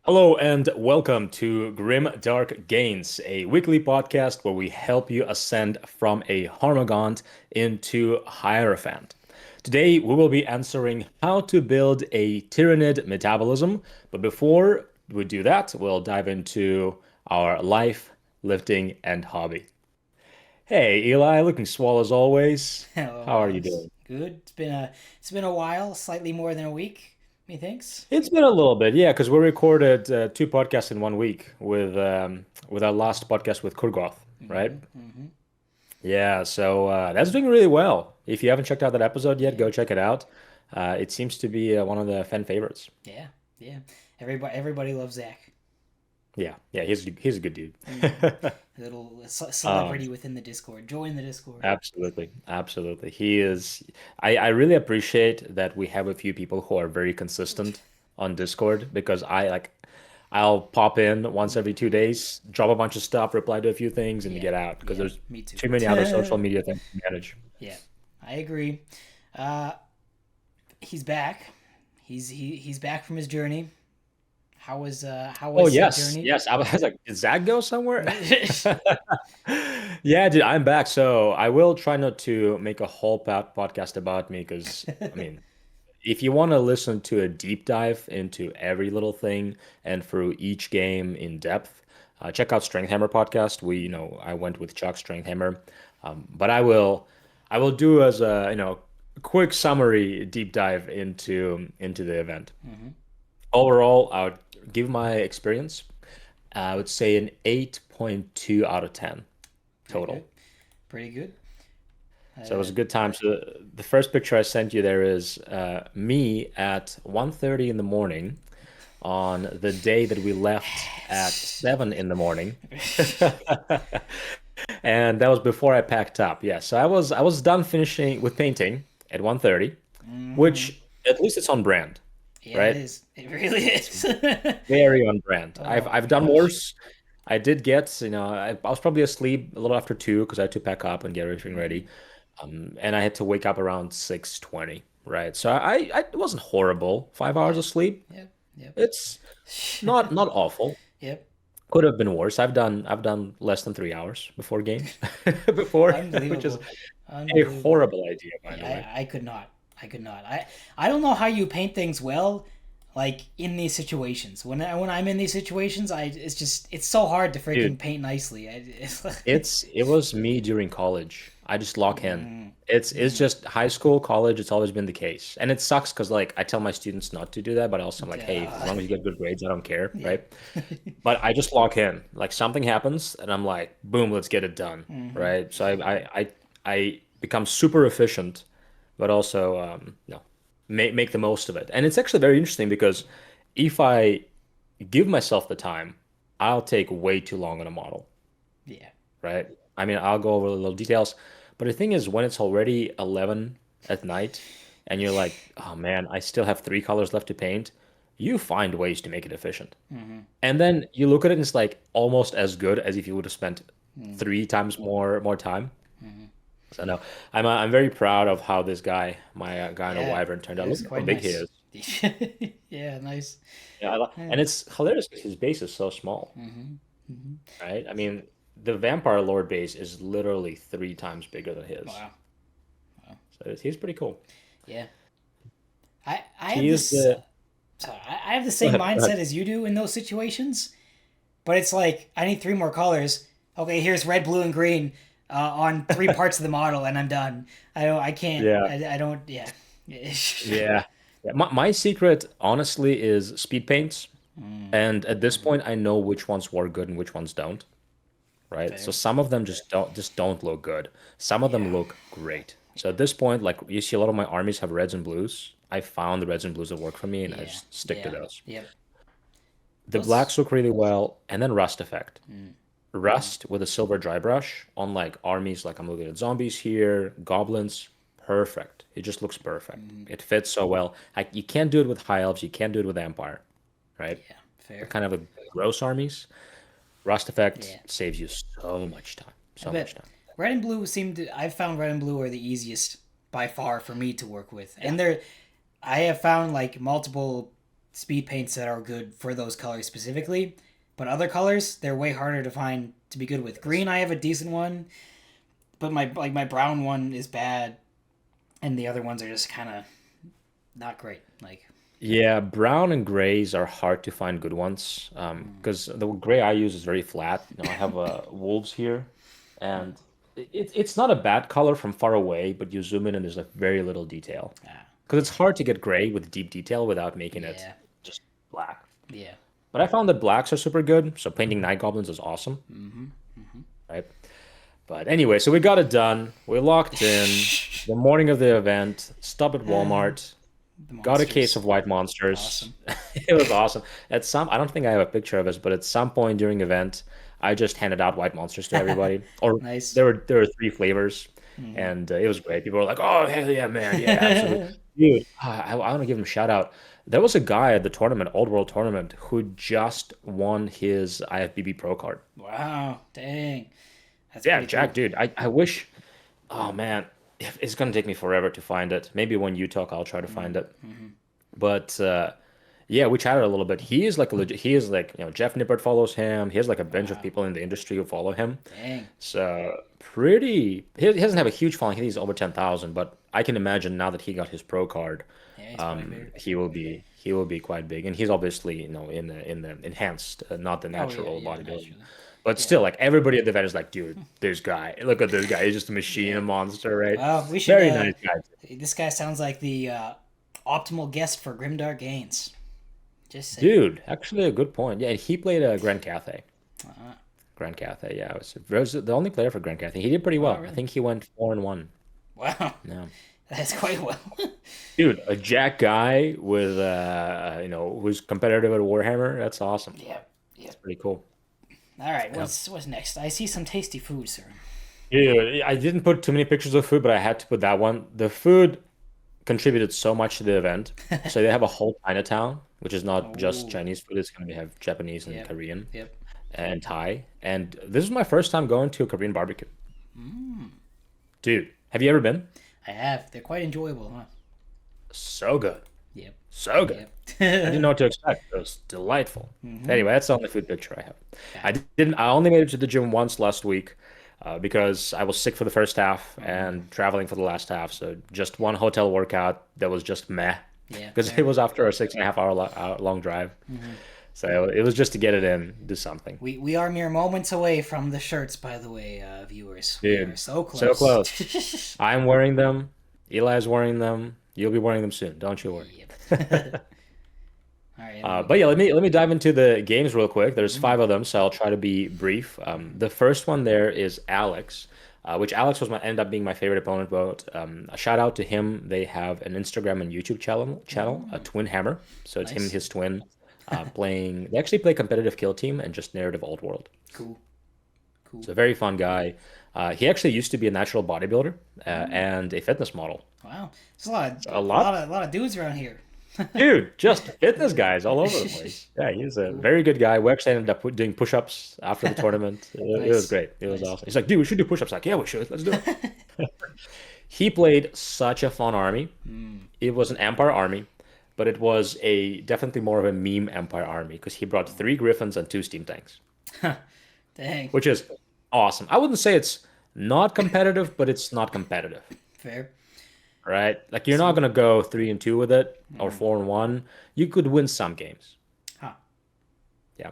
Hello and welcome to Grim Dark Gains, a weekly podcast where we help you ascend from a Harmagant into Hierophant. Today we will be answering how to build a Tyrannid metabolism, but before we do that, we'll dive into our life, lifting, and hobby. Hey Eli, looking swell as always. Hello, How are you Alex. doing? Good. It's been a while, slightly more than a week, methinks. It's been a little bit, yeah, because we recorded two podcasts in 1 week with our last podcast with Kurgoth, right? Mm-hmm. Yeah, so that's doing really well. If you haven't checked out that episode yet, Yeah, go check it out. It seems to be one of the fan favorites. yeah, yeah. Everybody loves Zach. Yeah, he's a good dude. Mm-hmm. A little Um, celebrity within the Discord. Join the Discord. absolutely. He is. I really appreciate that we have a few people who are very consistent on Discord because I'll pop in once every 2 days, drop a bunch of stuff, reply to a few things, and Yeah, get out because yeah. there's Me too. too many other social media things to manage. Yeah, I agree. Uh, he's back. He's back from his journey. How was Oh said yes, journey? yes. I was like, did Zach go somewhere? Yeah, dude, I'm back. So I will try not to make a whole podcast about me because I mean, if you want to listen to a deep dive into every little thing and through each game in depth, check out Strength Hammer podcast. I went with Chuck Strength Hammer, but I will do as a quick summary deep dive into the event. hmm Overall, I would give my experience. I would say an 8.2 out of 10 Pretty good. total. Pretty good. So it was Uh, a good time. So the first picture I sent you there is me at 1:30 in the morning on the day that we left at 7 in the morning. And that was before I packed up. Yeah, so I was done finishing with painting at 1:30, hmm which at least it's on brand, Yeah, it right? is. It really It's is. very on brand. I've Oh I've done gosh. worse. I did get, I was probably asleep a little after 2 because I had to pack up and get everything hmm ready. And I had to wake up around 6:20, right? So I it wasn't horrible. 5 hours Yep. of sleep. Yep. Yep. It's not awful. Yep. Could have been worse. I've done less than 3 hours before games before, which is Unbelievable. a Unbelievable. horrible idea, by the way. I could not. I could not. I don't know how you paint things well, like in these situations. When I'm in these situations, it's so hard to freaking Dude, paint nicely. It's it was me during college. I just lock in. mm, It's mm, just high school, college, it's always been the case. And it sucks because like I tell my students not to do that, but also I'm like, hey, as duh. long as you get good grades, I don't care, Yeah. right? But I just lock in. Like something happens and I'm like, boom, let's get it done, hmm right? So I become super efficient, but also make the most of it. And it's actually very interesting because if I give myself the time, I'll take way too long on a model, Yeah. right? I mean, I'll go over the little details, but the thing is, when it's already 11 at night and you're like, oh man, I still have 3 colors left to paint, you find ways to make it efficient. hmm And then you look at it and it's like almost as good as if you would have spent hmm 3 times more time. hmm So no, I'm very proud of how this guy, my guy in a Yeah. wyvern, turned It out. was Look how quite big he nice. is. Yeah. Nice. Yeah, Yeah. and it's hilarious because his base is so small, hmm hmm right? I mean, the Vampire Lord base is literally 3 times bigger than his. Wow. Wow. So he's pretty cool. Yeah. I have He is this. the. Sorry, I have the Go same ahead. Go ahead. mindset as you do in those situations, but it's like I need three more colors. Okay, here's red, blue, and green on three parts of the model, and I'm done. I don't. I can't. Yeah, I don't. Yeah. yeah, yeah. My secret, honestly, is speed paints, and at this Mm-hmm. point, I know which ones work good and which ones don't. Right? So Fair. some of them just don't look good. Some of them Yeah. look great. So at this point, like you see a lot of my armies have reds and blues. I found the reds and blues that work for me, and I Yeah. just stick to Yeah. those. Yep. The Those. blacks look really well, and then rust effect. Mm-hmm. Rust with a silver dry brush on like armies, like I'm looking at zombies here, goblins, perfect. It just looks perfect. Mm-hmm. It fits so well. You can't do it with high elves, you can't do it with empire, right? Yeah. They're Fair. kind of a gross armies. Rust effect Yeah. saves you so much time, I so much bet time. red and blue seem to. I've found red and blue are the easiest by far for me to work with, Yeah. and they're. I have found like multiple. speed paints that are good for those colors specifically. But other colors, they're way harder to find to be good with. Green, I have a decent one, but my brown one is bad, and the other ones are just kind of not great. Like, Yeah, brown and grays are hard to find good ones. Because the gray I use is very flat. You know, I have wolves here, and it's not a bad color from far away, but you zoom in and there's like very little detail. ah, Because it's hard to get gray with deep detail without making it yeah, just black. yeah. But I found that blacks are super good, so painting night goblins is awesome, right? But anyway, so we got it done. We locked in the morning of the event, stopped at Walmart, The got a case monsters, of white monsters. awesome. It was awesome. I don't think I have a picture of this, but at some point during the event, I just handed out white monsters to everybody. Or Nice. there were three flavors, and it was great. People were like, "Oh hell yeah, man, yeah, absolutely, dude." I want to give him a shout out. There was a guy at the tournament, Old World Tournament, who just won his IFBB Pro card. Wow, dang, that's Yeah, pretty Jack, cool. dude, I wish. Oh man, it's gonna take me forever to find it. Maybe when you talk, I'll try to find it. But yeah, we chatted a little bit. He is like a legit. He is like, Jeff Nippert follows him. He has like a bunch of Wow, people in the industry who follow him. dang, So pretty. He doesn't have a huge following. He's over 10,000, but I can imagine now that he got his pro card, yeah, he's probably big. he will be quite big. And he's obviously in the enhanced, not the Oh yeah, natural yeah, bodybuilding. naturally. But Yeah, still, like everybody at the event is like, dude, this guy. Look at this guy. He's just a machine, yeah. a monster, right? Well, we should. Very nice guy. This guy sounds like the optimal guest for Grimdark Gains. Just saying. Dude, actually a good point. Yeah, he played a Grand Cathay. Uh, Grand Cathay, yeah, was the only player for Grand Cathay. He did pretty wow, well. I really? think he went 4-1. Wow, Yeah. that's quite well. Dude, a Jack guy with who's competitive at Warhammer. That's awesome. Yep, That's yep. pretty cool. All right, Yeah. what's next? I see some tasty food, sir. Dude, I didn't put too many pictures of food, but I had to put that one. The food contributed so much to the event. So they have a whole Chinatown, which is not just Oh, Chinese food. It's going to have Japanese and yep, Korean yep. and Thai. And this is my first time going to a Korean barbecue. Mm, Dude, have you ever been? I have. They're quite enjoyable, huh? So good. Yep, So good. I didn't yep. know what to expect. It was delightful. hmm Anyway, that's the only food picture I have. I Yeah. didn't. I only made it to the gym once last week because I was sick for the first half Mm, and traveling for the last half. So just one hotel workout that was just meh yeah, because it fair. was after a 6.5 hour long drive. hmm So it was just to get it in, do something. We are mere moments away from the shirts, by the way, viewers. We are Dude, so so close. close. I'm wearing them. Eli's wearing them. You'll be wearing them soon. Don't you worry. Yep. All right, let me But yeah, go. let me dive into the games real quick. There's Mm, five of them, so I'll try to be brief. The first one there is Alex, which Alex ended up being my favorite opponent. But a shout out to him. They have an Instagram and YouTube channel, a mm, Twin Hammer. So it's him and nice. his twin playing. They actually play competitive Kill Team and just narrative Old World. Cool. He's Cool. a very fun guy. He actually used to be a natural bodybuilder Mm, and a fitness model. wow. There's a lot of So a lot. dudes around here. Dude, just fitness guys all over the place. Yeah, he's a Cool. very good guy. We actually ended up doing push-ups after the tournament. It was Nice. great. It was Nice. awesome. He's like, dude, we should do push-ups. Like, yeah, we should. Let's do it. He played such a fun army. Mm. It was an Empire army, but it was a definitely more of a meme Empire army because he brought three Griffins and two Steam Tanks, Dang. which is awesome. I wouldn't say it's not competitive, but it's not competitive, Fair. right? Like you're not So, gonna go 3-2 with it or mm, 4-1. You could win some games. huh. Yeah.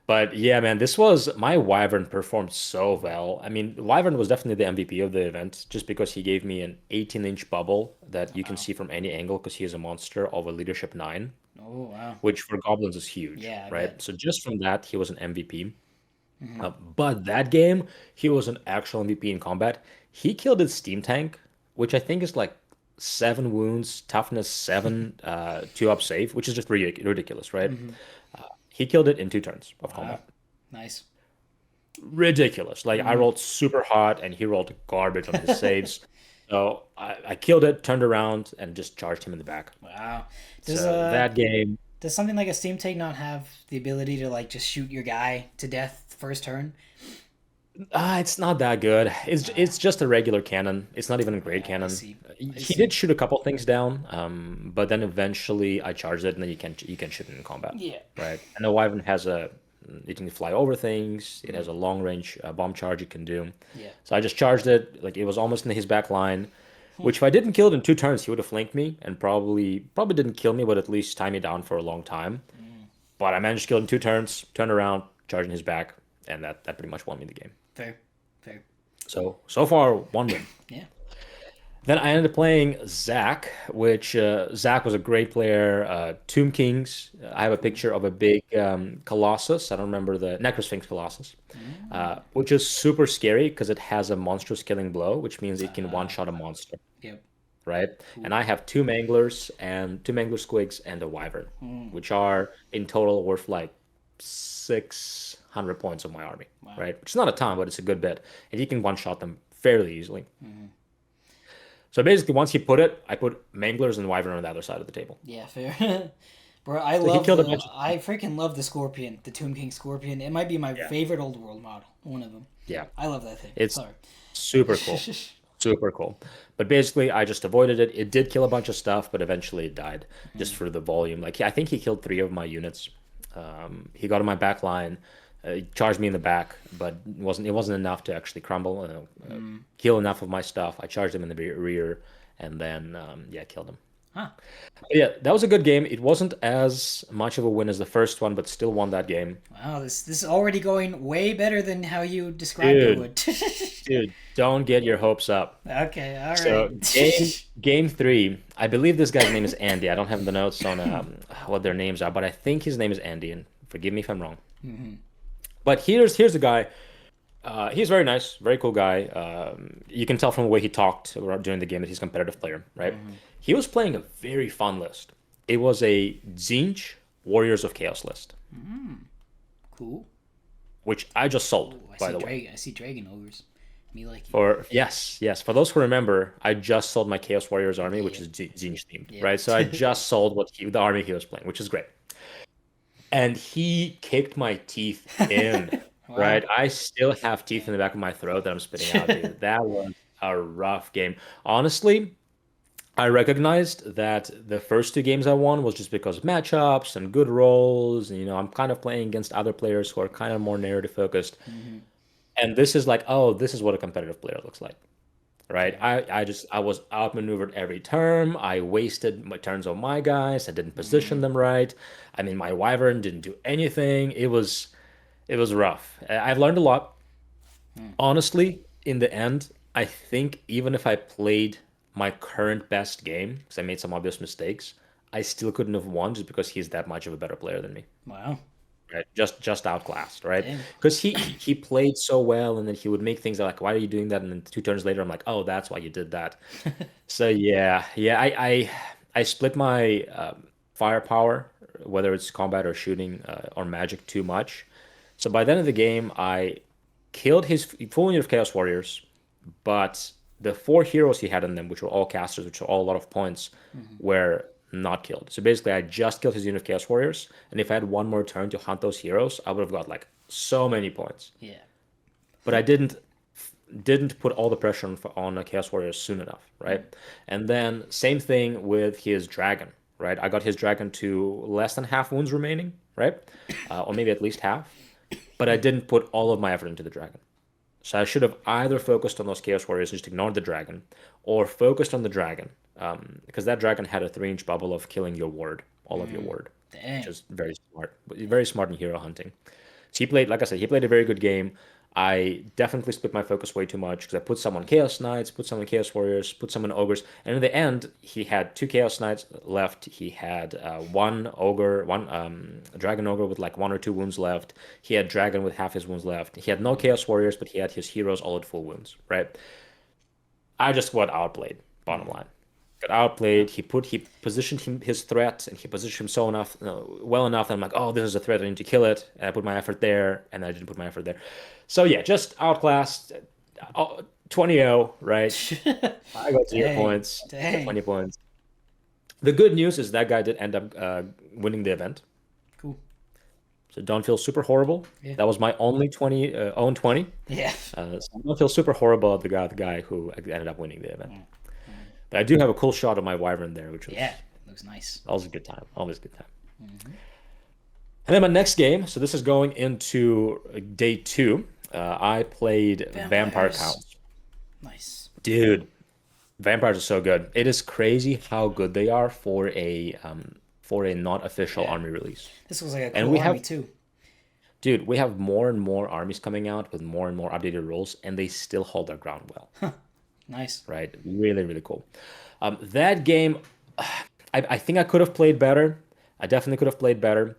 But yeah, man, this was my Wyvern performed so well. I mean, Wyvern was definitely the MVP of the event just because he gave me an 18-inch bubble that you can Wow. see from any angle because he is a monster of a leadership 9, Oh, wow. which for goblins is huge, Yeah, I right? bet. So just from that, he was an MVP. hmm But that game, he was an actual MVP in combat. He killed his Steam Tank, which I think is like 7 wounds, toughness 7, 2 up save, which is just ridiculous, right? hmm He killed it in 2 turns of Wow. combat. Nice. Ridiculous. Like I Mm. rolled super hot and he rolled garbage on his saves. So I killed it, turned around, and just charged him in the back. Wow. Does So that game, does something like a Steam Tank not have the ability to like just shoot your guy to death first turn? It's not that good. It's Ah, just a regular cannon. It's not even a great yeah, I cannon. see. I He see. did shoot a couple things down, but then eventually I charged it, and then you can shoot it in combat, Yeah. right? And the Wyvern has a it can fly over things. It has Mm, a long range bomb charge it can do. yeah. So I just charged it like it was almost in his back line, Hmm. which if I didn't kill it in 2 turns, he would have flanked me and probably didn't kill me, but at least tie me down for a long time. Mm, But I managed to kill it in 2 turns, turn around, charging his back, and that pretty much won me the game. fair. Fair. So far, one win. Yeah. Then I ended up playing Zach, which Zach was a great player. Tomb Kings. I have a Cool. picture of a big Colossus. I don't remember the Necrosphinx Colossus, Mm. which is super scary because it has a monstrous killing blow, which means it can Ah, one-shot a monster, yep. right? And Cool. I have two Mangler Squigs and a Wyvern, Mm. which are in total worth like 600 points of my army, Wow. right? Which is not a ton, but it's a good bit. And you can one-shot them fairly easily. Mm. So basically, once he put it, I put Manglers and Wyvern on the other side of the table. Yeah, fair. Bro, I So he love killed a the. bunch of. I freaking love the Scorpion, the Tomb King Scorpion. It might be my Yeah. favorite old world model. One of them. Yeah. I love that thing. It's Sorry. super cool. Super cool. But basically, I just avoided it. It did kill a bunch of stuff, but eventually it died just Mm. for the volume. Like, I think he killed three of my units. He got on my back line, he charged me in the back, but it wasn't enough to actually crumble, Mm. kill enough of my stuff. I charged him in the rear, and then yeah, killed him. Huh. Yeah, that was a good game. It wasn't as much of a win as the first one, but still won that game. Wow, this is already going way better than how you described it Dude, would. dude, don't get your hopes up. Okay, all So right. game three, I believe this guy's name is Andy. I don't have the notes on what their names are, but I think his name is Andy, and forgive me if I'm wrong. Mhm. But here's the guy. He's very nice, very cool guy. You can tell from the way he talked during the game that he's a competitive player, right? Mhm. He was playing a very fun list. It was a Zinj Warriors of Chaos list, Mm. Cool. which I just sold, Oh, I by see the way. dragon. I see dragon ogres. Me like it. For yes, yes. For those who remember, I just sold my Chaos Warriors army, which Yep. is Zinj themed, Yep. right? So I just sold the army he was playing, which is great. And he kicked my teeth in, Wow. right? I still have teeth in the Dang. back of my throat that I'm spitting out, dude. That was a rough game. Honestly, I recognized that the first two games I won was just because of matchups and good rolls, and I'm kind of playing against other players who are kind of more narrative focused. Mhm. And this is like, oh, this is what a competitive player looks like. Right. Fair. I was outmaneuvered every turn. I wasted my turns on my guys. I didn't position Mm. them right. I mean, my Wyvern didn't do anything. It was rough. I've learned a lot. Mm. Honestly, in the end, I think even if I played my current best game, because I made some obvious mistakes, I still couldn't have won just because he's that much of a better player than me. Wow. Right? Just outclassed, right? Dang. Because he played so well, and then he would make things like, "Why are you doing that?" And then 2 turns later, I'm like, "Oh, that's why you did that." So yeah, yeah, I split my firepower, whether it's combat or shooting or magic, too much. So by the end of the game, I killed his full unit of Chaos Warriors, but the four heroes he had in them, which were all casters, which are all a lot of points, Mhm. were not killed. So basically, I just killed his unit of Chaos Warriors, and if I had one more turn to hunt those heroes, I would have got like so many points. Yeah. But I didn't put all the pressure on Chaos Warriors soon enough, right? Mm. And then same thing with his dragon, right? I got his dragon to less than half wounds remaining, right? Or maybe at least half. But I didn't put all of my effort into the dragon. So I should have either focused on those Chaos Warriors and just ignored the dragon, or focused on the dragon, because that dragon had a 3-inch bubble of killing your ward, all of your Mm. ward, which Dang. is very smart in hero hunting. So he played, like I said, he played a very good game. I definitely split my focus way too much because I put some on Chaos Knights, put some on Chaos Warriors, put some on Ogres, and in the end, he had two Chaos Knights left. He had one Ogre, one Dragon Ogre with like one or two wounds left. He had Dragon with half his wounds left. He had no Mm. Chaos Warriors, but he had his heroes all at full wounds, right? I just got outplayed, bottom Mm. line. Got Wow. outplayed. He positioned his threat, and he positioned him so enough, well enough that I'm like, oh, this is a threat. I need to kill it. And I put my effort there, and I didn't put my effort there. So yeah, just outclassed, 20-0, right? I got 0 Dang. points. He got Dang. 20 points. The good news is that guy did end up winning the event. Cool. So don't feel super horrible. Yeah. That was my only 20 own 20. Yeah. So don't feel super horrible at the guy who ended up winning the event. Mm, mm. But I do have a cool shot of my wyvern there, which Yeah. was Looks nice. always a good time. Always a good time. Hmm. And then my next game, so this is going into day two. I played Vampire Vampires. Counts. Nice. Dude, vampires are so good. It is crazy how good they are for a not official Yeah. army release. This looks like a And cool we army have, too. dude, we have more and more armies coming out with more and more updated rules, and they still hold their ground well, Nice. right? Really, really cool. That game, I think I could have played better. I definitely could have played better.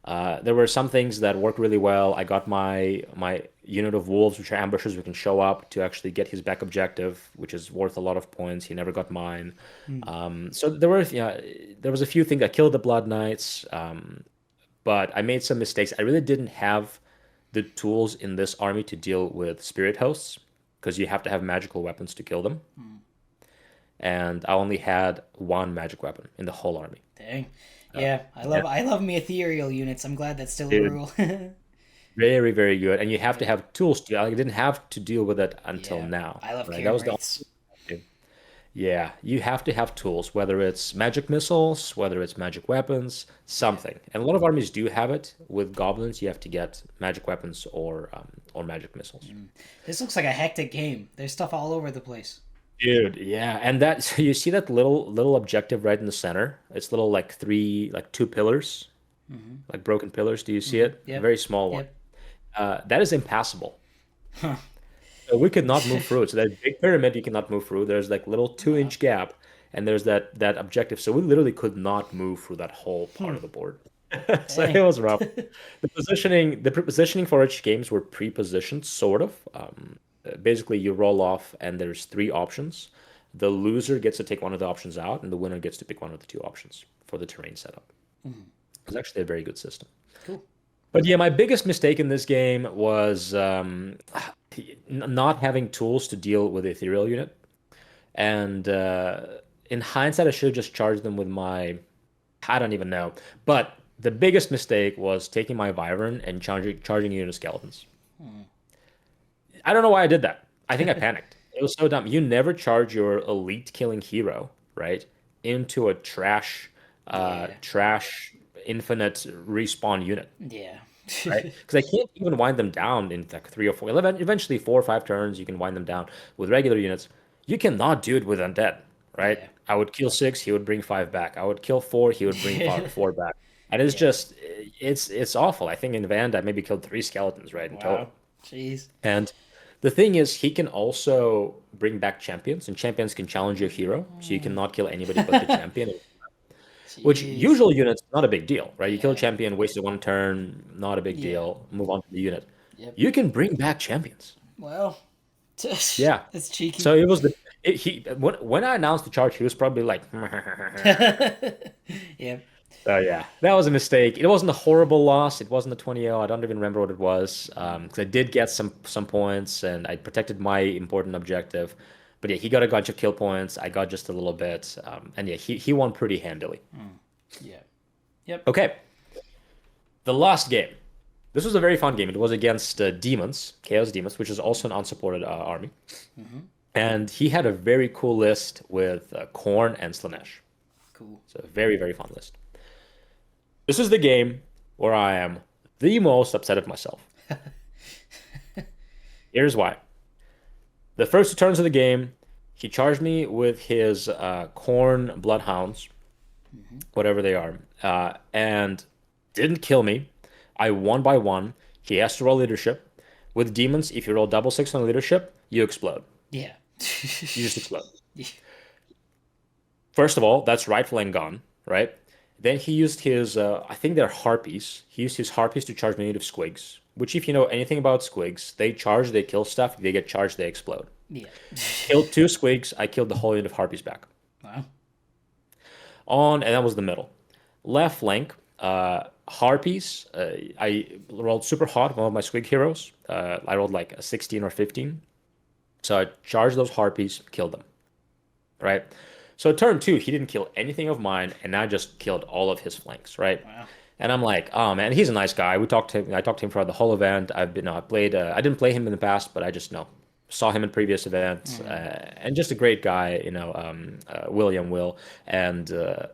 There were some things that worked really well. I got my unit of wolves, which are ambushers, who can show up to actually get his back objective, which is worth a lot of points. He never got mine. Mm. So there were, yeah, there was a few things. I killed the Blood Knights, but I made some mistakes. I really didn't have the tools in this army to deal with spirit hosts because you have to have magical weapons to kill them. Mm. And I only had one magic weapon in the whole army. Dang. Uh, Yeah, yeah, I love me ethereal units. I'm glad that's still a dude, rule. very, very good. And you have to Yeah. have tools to. I didn't have to deal with it until Yeah. now, I love right? That Karen was the Wraiths. only. Yeah, you have to have tools, whether it's magic missiles, whether it's magic weapons, Yeah. something. And a lot of armies do have it. With goblins, you have to get magic weapons or magic missiles. Mm. This looks like a hectic game. There's stuff all over the place. Dude, yeah, and that so you see that little objective right in the center? It's little like two pillars, Hmm. like broken pillars. Do you see Hmm. it? A Yep. very small one. Yep. That is impassable. Huh. So we could not move through it. So that big pyramid you cannot move through. There's like little two Wow. inch gap, and there's that objective. So we literally could not move through that whole part Hmm. of the board. So it Dang. was rough. The positioning for each games were pre-positioned, sort of. Basically, you roll off, and there's three options. The loser gets to take one of the options out, and the winner gets to pick one of the two options for the terrain setup. Mhm. It's actually a very good system. Cool. But yeah, my biggest mistake in this game was not having tools to deal with the ethereal unit. And in hindsight, I should have just charged them with I don't even know. But the biggest mistake was taking my Wyvern and charging unit of skeletons. Hmm. I don't know why I did that. I think I panicked. It was so dumb. You never charge your elite killing hero, right, into a Yeah. trash infinite respawn unit, Yeah. right? Because I can't even wind them down in like three or four. Eventually, 4 or 5 turns, you can wind them down. With regular units, you cannot do it with undead, right? Yeah. I would kill six, he would bring five back. I would kill four, he would bring four back. And it's Yeah. just, it's awful. I think in Van, I maybe killed three skeletons, right, in total. Wow. Jeez. And the thing is, he can also bring back champions, and champions can challenge your hero, so you Mm. cannot kill anybody but the champion. Which Jeez. usual units, not a big deal, right? You kill a Yeah. champion, wasted one turn, not a big Yeah. deal. Move on to the unit. Yep. You can bring back champions. Well, Yeah. that's cheeky. So it was he when I announced the charge, he was probably like, Yep. oh yeah, that was a mistake. It wasn't a horrible loss. It wasn't a 20-0. I don't even remember what it was. Mm. Because I did get some points and I protected my important objective. But yeah, he got a bunch of kill points. I got just a little bit. And yeah, he won pretty handily. Mm. Yeah. Yep. Okay, the last game. This was a very fun game. It was against Demons, Chaos Demons, which is also an unsupported army. Hmm. And he had a very cool list with Khorne and Slanesh. Cool. So a very, very fun list. This is the game where I am the most upset at myself. Here's why. The first 2 turns of the game, he charged me with his Khorne Bloodhounds, Hmm. whatever they are, and didn't kill me. I won by one. He has to roll leadership. With demons, if you roll double six on leadership, you explode. Yeah. You just explode. Yeah. First of all, that's rifle and gun, right? Then he used his, I think they're harpies. He used his harpies to charge me native squigs, which if you know anything about squigs, they charge, they kill stuff. If they get charged, they explode. Yeah. Killed 2 squigs. I killed the whole unit of harpies back. Wow. And that was the middle. Left flank, harpies. I rolled super hot, one of my squig heroes. I rolled like a 16 or 15. So I charged those harpies, killed them, right? So turn two, he didn't kill anything of mine, and I just killed all of his flanks, right? Wow. And I'm like, oh man, he's a nice guy. I talked to him throughout the whole event. I played, I didn't play him in the past, but I just saw him in previous events, Mm-hmm. and just a great guy, William Will. And uh,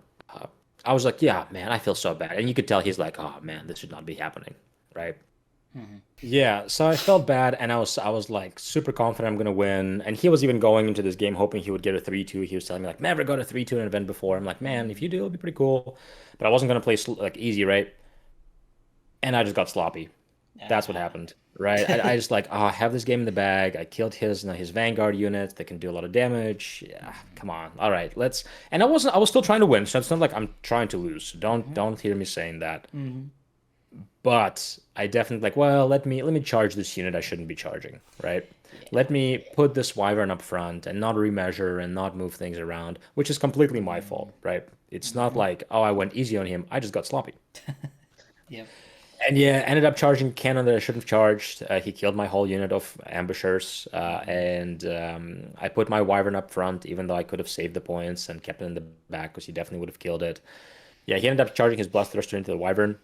I was like, yeah, man, I feel so bad. And you could tell he's like, oh man, this should not be happening, right? Mm-hmm. Yeah, so I felt bad, and I was like super confident I'm gonna win. And he was even going into this game hoping he would get a 3-2. He was telling me like never got a 3-2 in an event before. I'm like, man, if you do, it'll be pretty cool. But I wasn't gonna play like easy, right? And I just got sloppy. That's what Ah. happened, right? I just like, oh, I have this game in the bag. I killed his Vanguard units that can do a lot of damage. Yeah, come on. All right, let's. And I was still trying to win, so it's not like I'm trying to lose. So Mm-hmm. don't hear me saying that. Mm-hmm. But I definitely like, well, let me charge this unit I shouldn't be charging, right? Yeah. Let me put this Wyvern up front and not remeasure and not move things around, which is completely my fault, right? It's not Mm-hmm. like, oh, I went easy on him. I just got sloppy. Yep. And yeah, ended up charging cannon that I shouldn't have charged. He killed my whole unit of ambushers, Mm-hmm. and I put my Wyvern up front, even though I could have saved the points and kept it in the back because he definitely would have killed it. Yeah, he ended up charging his Blast Thruster into the Wyvern.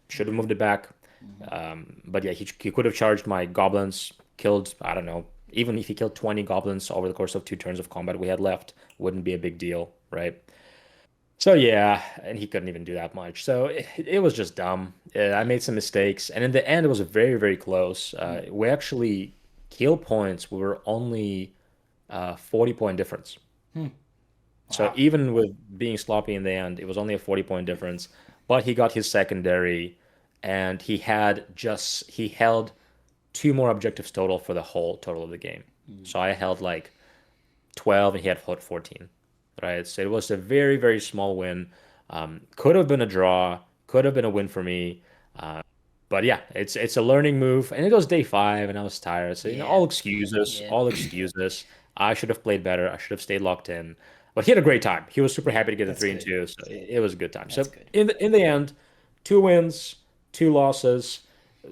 Should have moved it back. Mm-hmm. But yeah, he could have charged my goblins, killed, I don't know, even if he killed 20 goblins over the course of 2 turns of combat we had left, wouldn't be a big deal, right? So yeah, and he couldn't even do that much. So it was just dumb. I made some mistakes, and in the end, it was very, very close. We actually kill points. We were only 40-point difference. Hmm. So Wow. even with being sloppy in the end, it was only a 40-point difference. But he got his secondary, and he held two more objectives total for the whole total of the game. Mm. So I held like 12 and he had 14, right? So it was a very, very small win. Could have been a draw, could have been a win for me. But yeah, it's a learning move. And it was day 5 and I was tired. So, Yeah. all excuses, Yeah. all excuses. I should have played better. I should have stayed locked in. But he had a great time. He was super Yeah. happy to get the That's 3 and good. 2. So it was a good time. That's So good. in the end, 2 wins, 2 losses.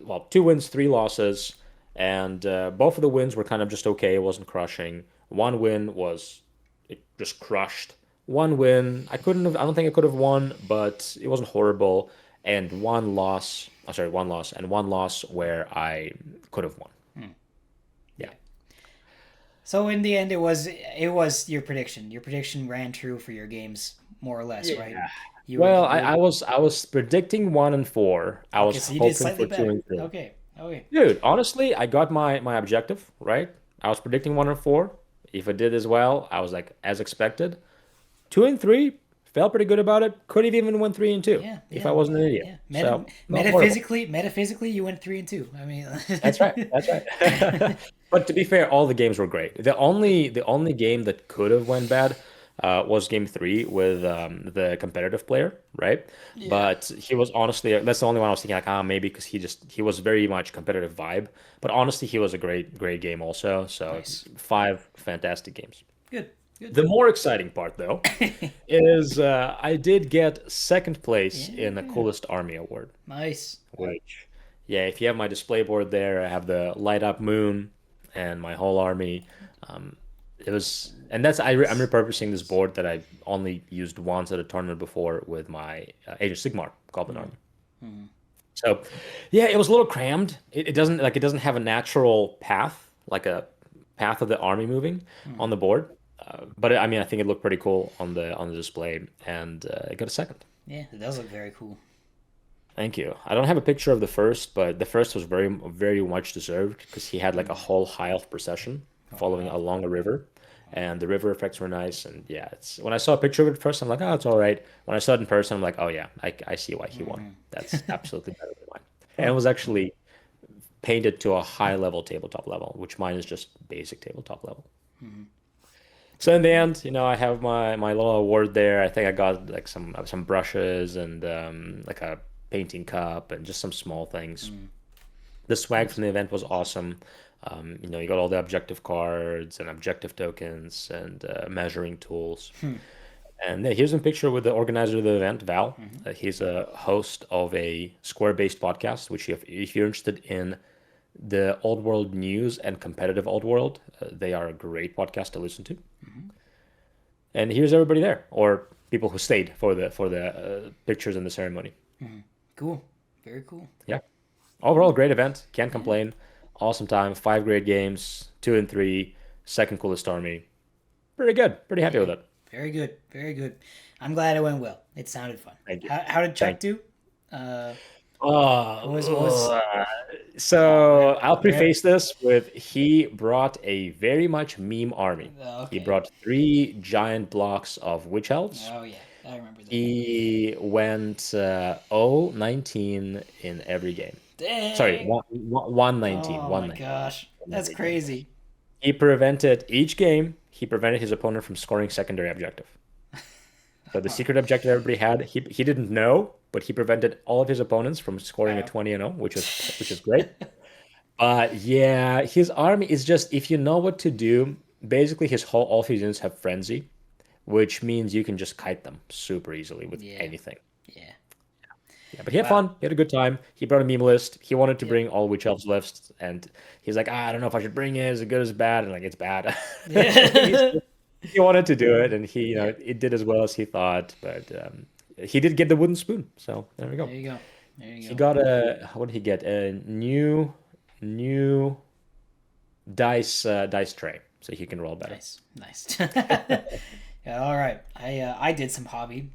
Well, 2 wins, 3 losses. And both of the wins were kind of just okay. It wasn't crushing. One win was it just crushed. One win, I don't think I could have won, but it wasn't horrible. And one loss, oh, sorry, one loss, and one loss where I could have won. Hmm. Yeah. Yeah. So in the end, it was your prediction. Your prediction ran true for your games more or less, right? Yeah. You would Well, you would. I was predicting 1 and 4. I Okay, was so you did hoping slightly for two better. and three. Okay. Okay. Dude, honestly, I got my objective, right? I was predicting 1 and 4. If I did as well, I was like as expected. 2 and 3, felt pretty good about it. Could have even went 3 and 2 Yeah. if Yeah. I wasn't an idiot. Yeah. So not horrible. Metaphysically, you went 3-2. I mean. That's right. That's right. But to be fair, all the games were great. The only game that could have went bad was game 3 with the competitive player, right? Yeah. But he was honestly that's the only one I was thinking like maybe because he was very much competitive vibe. But honestly, he was a great game also. So Nice. 5 fantastic games. Good. Good. The more exciting part though is I did get second place in the Yeah. coolest army award. Nice. Which, yeah, if you have my display board there, I have the light up moon and my whole army. Um, and I'm repurposing this board that I only used once at a tournament before with my Age of Sigmar Goblin Mm. army. Mm. So, yeah, it was a little crammed. It doesn't have a natural path, like a path of the army moving Mm. on the board. But I mean, I think it looked pretty cool on the display, and it got a second. Yeah, it does look very cool. Thank you. I don't have a picture of the first, but the first was very, very much deserved because he had like a Mm. whole high elf procession Oh following wow. along a river, and the river effects were nice. And yeah, it's when I saw a picture of it first, I'm like, oh, it's all right. When I saw it in person, I'm like, oh yeah, I see why he won. Mm. That's absolutely better than mine. And it Huh. was actually painted to a high level tabletop level, which mine is just basic tabletop level. Mm. So in the Yeah. end, I have my little award there. I think I got like some brushes and like a painting cup and just some small things. Mm. The swag Nice. from the event was awesome. You got all the objective cards and objective tokens and measuring tools. Hmm. And yeah, here's a picture with the organizer of the event, Val. Mm-hmm. He's a host of a Square-based podcast, which if you're interested in the old world news and competitive old world, they are a great podcast to listen to. Mm-hmm. And here's everybody there, or people who stayed for the pictures and the ceremony. Mm-hmm. Cool. Very cool. Yeah. Overall, great event. Can't complain. Awesome time. 5 great games. 2 and 3. Second coolest army. Pretty good. Pretty happy with Yeah. it. Very good. Very good. I'm glad it went well. It sounded fun. Thank you. How did Chuck Thank do? Uh, what was Oh, so where I'll where? preface this with he brought a very much meme army. He Okay. brought 3 giant blocks of witch elves. Oh yeah, I remember that. He went 0-19 in every game. Sorry, Dang. 119, Oh my 119 gosh, in that's every game. crazy. He prevented each game. He prevented his opponent from scoring secondary objective. So the secret objective everybody had, he didn't know, but he prevented all of his opponents from scoring a Wow. 20 and 0, which is great. But yeah, his army is just if you know what to do, basically his whole all of his units have frenzy, which means you can just kite them super easily with Yeah. anything. Yeah. Yeah, but he had Wow. fun. He had a good time. He brought a meme list. He wanted to Yep. bring all witch elves lists, and he's like, I don't know if I should bring it. Is it good? Is it bad? And like, it's bad. He's, Yeah. he wanted to do it, and Yep. it did as well as he thought. But he did get the wooden spoon. So there we There go. you go. There you He go. got a what did he get? A new dice tray, so he can roll better. Nice. Nice. Yeah, all right. I did some hobby,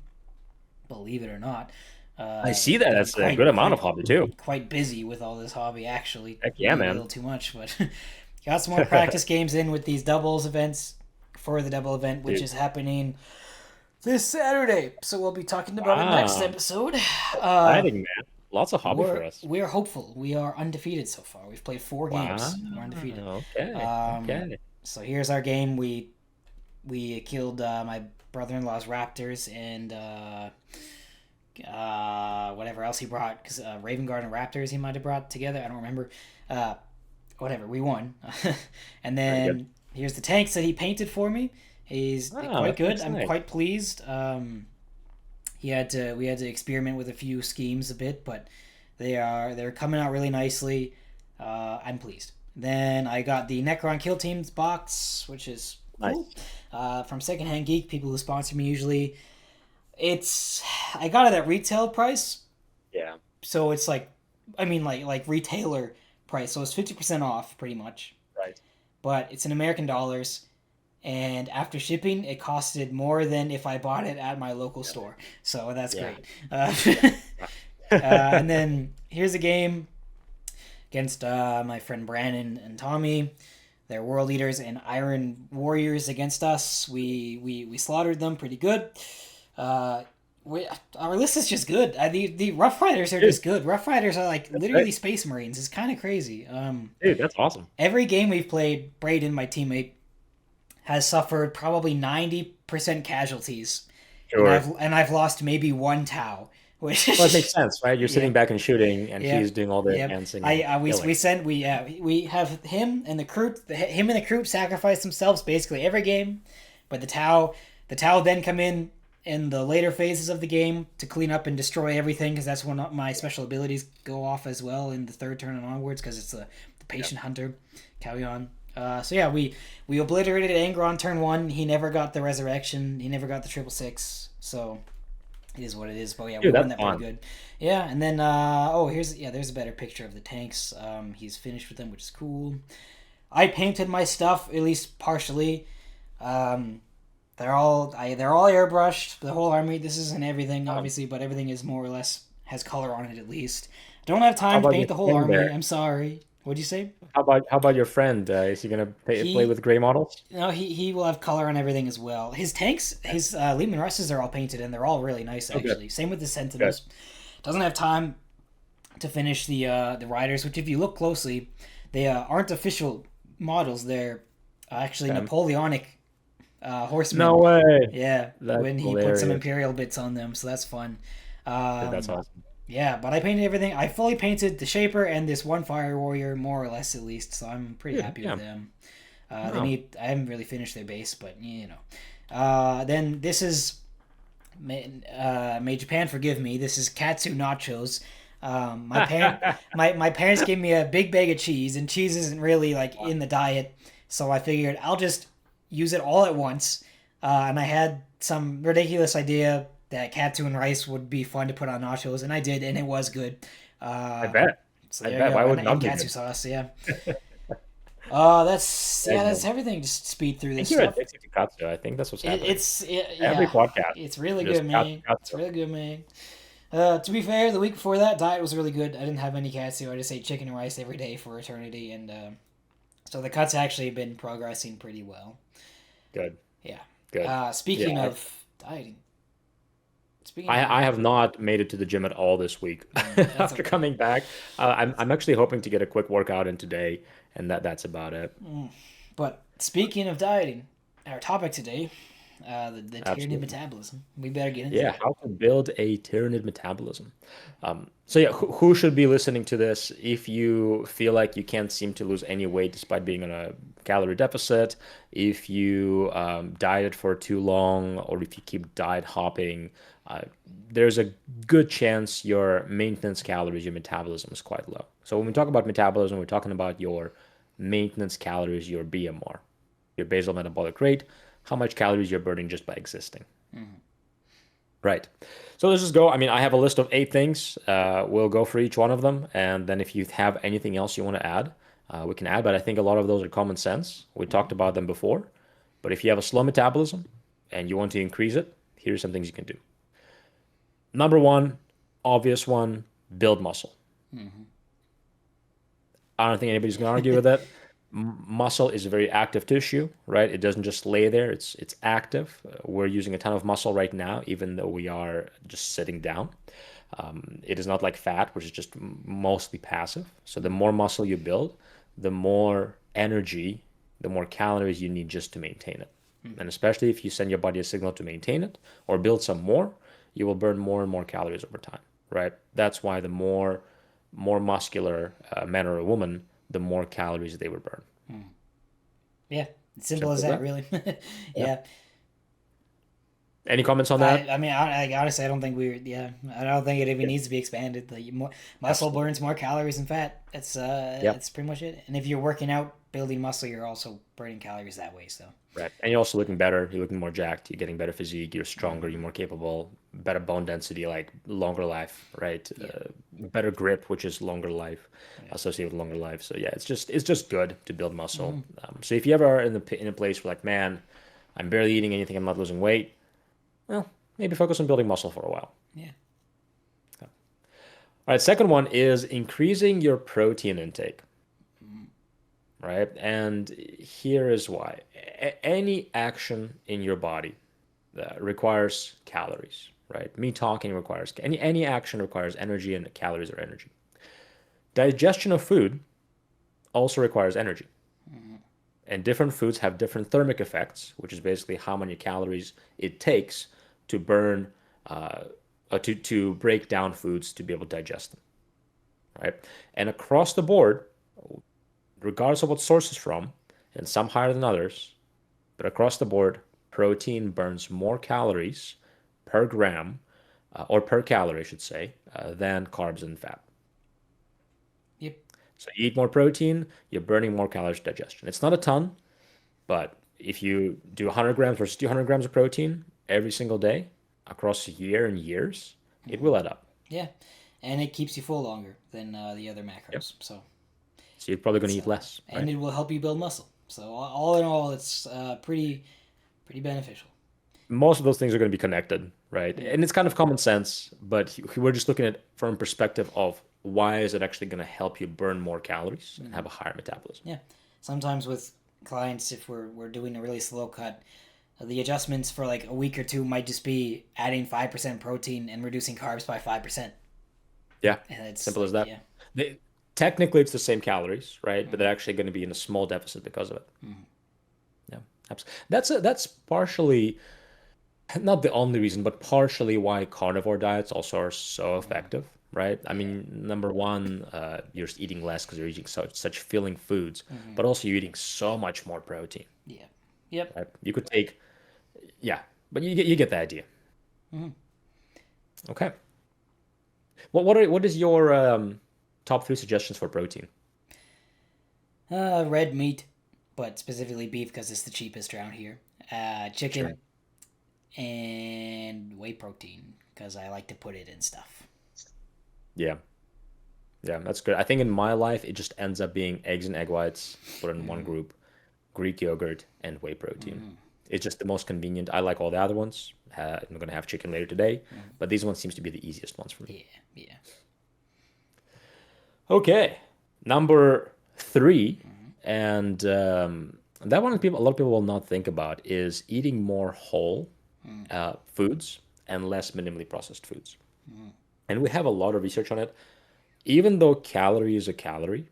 believe it or not. I see that. Been That's a good amount of hobby too. quite busy with all this hobby actually. Heck yeah, Maybe a man. little too much, but got some more practice games in with these doubles events for the double event, which Dude. is happening this Saturday. So we'll be talking about it next Wow. episode. Exciting, man. Lots of hobby for us. We're hopeful. We are undefeated so far. We've played 4 games. Wow. We're undefeated. Okay. Um, Okay. so here's our game. We killed my brother-in-law's raptors and whatever else he brought, because Raven Guard and Raptors he might have brought together. I don't remember. Uh, whatever, we won. And Very good. then here's the tanks that he painted for me. He's Oh, quite that good. looks I'm nice. quite pleased. We had to experiment with a few schemes a bit, but they're coming out really nicely. I'm pleased. Then I got the Necron Kill Teams box, which is cool. Nice. From Secondhand Geek, people who sponsor me usually. I got it at retail price, Yeah. so it's like, I mean, like retailer price, so it's 50% off pretty much. Right. But it's in American dollars, and after shipping, it costed more than if I bought it at my local store. So that's Yeah. great. Yeah. And then here's a game against my friend Brandon and Tommy. They're world leaders and Iron Warriors against us. We slaughtered them pretty good. Our list is just good. The Rough Riders are just good. Rough Riders are like literally great. Space Marines. It's kind of crazy. Dude, that's awesome. Every game we've played, Braden, my teammate, has suffered probably 90% casualties, Sure. and I've lost maybe one Tau, which Well, it makes sense, right? You're sitting yeah. back and shooting, and Yeah, he's doing all the yeah. advancing and We killing. we have him and the crew. Him and the crew sacrifice themselves basically every game, but the Tau then come in the later phases of the game to clean up and destroy everything, because that's when my special abilities go off as well in the third turn and onwards, because it's the patient hunter, Kalyan. So yeah, we obliterated Anger on turn 1. He never got the resurrection. He never got the 666. So it is what it is. But yeah, we Dude, won that's that pretty fun. good. Yeah, and then there's a better picture of the tanks. He's finished with them, which is cool. I painted my stuff, at least partially. They're all airbrushed. The whole army. This isn't everything, Um, obviously, but everything is more or less has color on it at least. I don't have how time to about your paint the whole friend army. there? I'm sorry. What'd you say? How about your friend? Is he gonna play He with gray models? No, he will have color on everything as well. His tanks, his Lehman Russes are all painted and they're all really nice Oh, good. actually. Same with the Good. Sentinels. Doesn't have time to finish the riders, which if you look closely, they aren't official models. They're actually Okay. Napoleonic horsemen. No way. Yeah, That's when he put some hilarious. imperial bits on them, so that's fun. Dude, that's Um, awesome. yeah, but I painted everything. I fully painted the Shaper and this one Fire Warrior, more or less at least. So I'm pretty Dude, happy yeah. with them. Wow. I haven't really finished their base, but you know. Then this is, may Japan forgive me. This is Katsu nachos. My parents gave me a big bag of cheese, and cheese isn't really like in the diet, so I figured I'll just use it all at once. And I had some ridiculous idea that katsu and rice would be fun to put on nachos, and I did, and it was good. I Uh, bet. so I there you bet. go, Why would it and not be katsu good? sauce. Yeah. That's Yeah, yeah, that's no. everything. Just speed through I this think you're stuff. addicted to katsu. I think that's what's happening. Every Yeah, podcast, it's really good, just katsu, man. It's katsu. really good, man. To be fair, the week before that diet was really good. I didn't have any katsu. I just ate chicken and rice every day for eternity, and so the cut's actually been progressing pretty well. Good, Yeah. good. Yeah, Speaking of dieting, speaking of I dieting, have not made it to the gym at all this week that's after okay. coming back. I'm actually hoping to get a quick workout in today, and that's about it. But speaking of dieting, our topic today, the tyranny of Absolutely. metabolism. We better get into Yeah, that. how to build a tyrannid metabolism. So yeah, who should be listening to this if you feel like you can't seem to lose any weight despite being on a calorie deficit, if you dieted for too long, or if you keep diet hopping, uh, there's a good chance your maintenance calories, your metabolism is quite low. So when we talk about metabolism, we're talking about your maintenance calories, your BMR, your basal metabolic rate, how much calories you're burning just by existing. Right. So let's just go. I mean, I have a list of 8 things. We'll go for each one of them. And then if you have anything else you want to add, we can add. But I think a lot of those are common sense. We talked about them before. But if you have a slow metabolism and you want to increase it, here's some things you can do. Number one, obvious one, build muscle. I don't think anybody's going to argue with that. Muscle is a very active tissue, right? It doesn't just lay there. It's active. We're using a ton of muscle right now, even though we are just sitting down. It is not like fat, which is just mostly passive. So the more muscle you build, the more energy, the more calories you need just to maintain it. And especially if you send your body a signal to maintain it or build some more, you will burn more and more calories over time, right? That's why the more muscular man or a woman, the more calories they would burn. Yeah, simple Simple as as that, that. really. Yeah. Yeah. Any comments on that? Honestly, I don't think we. Yeah, I don't think it even Yeah, needs to be expanded. The more muscle absolutely. burns more calories than fat. Yep. That's pretty much it. And if you're working out, building muscle, you're also burning calories that way. So. Right. And you're also looking better. You're looking more jacked. You're getting better physique. You're stronger. You're more capable. Better bone density, like longer life, right? Yeah. Better grip, which is longer life, Yeah. associated with longer life. So yeah, it's just good to build muscle. So if you ever are in a place where like, man, I'm barely eating anything. I'm not losing weight. Well, maybe focus on building muscle for a while. Yeah. All right. Second one is increasing your protein intake. Right? And here is why. Any action in your body that requires calories, right? Me talking requires any action requires energy, and calories are energy. Digestion of food also requires energy. And different foods have different thermic effects, which is basically how many calories it takes to burn to break down foods to be able to digest them, right? And across the board, regardless of what source it's from, and some higher than others, but across the board, protein burns more calories per gram, or per calorie, I should say, than carbs and fat. Yep. So you eat more protein, you're burning more calories for digestion. It's not a ton, but if you do 100 grams versus 200 grams of protein every single day across a year and years, it will add up. Yeah. And it keeps you full longer than the other Yep. macros. So So you're probably going it's to eat less, and right? it will help you build muscle. So all in all, it's pretty beneficial. Most of those things are going to be connected, right? Yeah. And it's kind of common sense, but we're just looking at it from perspective of why is it actually going to help you burn more calories and have a higher metabolism. Yeah. Sometimes with clients, if we're doing a really slow cut, the adjustments for like a week or two might just be adding 5% protein and reducing carbs by 5%. Yeah, And it's simple as like, that. yeah. They, technically, it's the same calories, right? But they're actually going to be in a small deficit because of it. Yeah, absolutely. That's partially not the only reason, but partially why carnivore diets also are so effective, right? I Yeah. mean, number one, you're just eating less because you're eating such filling foods, Hmm. but also you're eating so much more protein, Yeah. Yep. right? You could take, yeah, but you get the idea. Hmm. Okay. What is your top 3 suggestions for protein? Red meat, but specifically beef because it's the cheapest around here. Sure. Chicken, and whey protein because I like to put it in stuff. Yeah. Yeah, that's good. I think in my life, it just ends up being eggs and egg whites put in one Mm, group, Greek yogurt, and whey protein. mm, It's just the most convenient. I like all the other ones. I'm gonna have chicken later today, mm. but these ones seems to be the easiest ones for me. Yeah, yeah. Okay, number three, Mm, and that one a lot of people will not think about is eating more whole mm, foods and less minimally processed foods. mm, And we have a lot of research on it. Even though calorie is a calorie,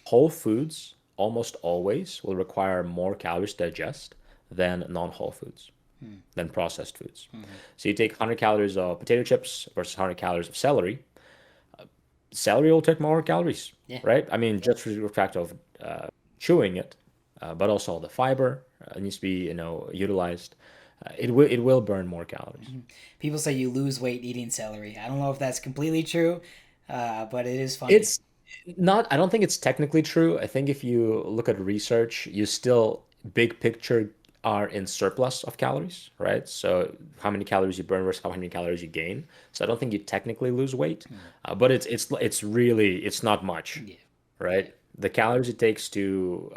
whole foods almost always will require more calories to digest than non-whole foods, mm, than processed foods. mm. So you take 100 calories of potato chips versus 100 calories of celery. Celery will take more calories, Yeah, right? I mean, just for the fact of chewing it, but also all the fiber needs to be, utilized. It will burn more calories. people say you lose weight eating celery. I don't know if that's completely true, but it is funny. It's not, I don't think it's technically true. I think if you look at research, you still, big picture, are in surplus of calories, right? So how many calories you burn versus how many calories you gain. So I don't think you technically lose weight, Mm. but it's really it's not much, Yeah, yeah, right? The calories it takes to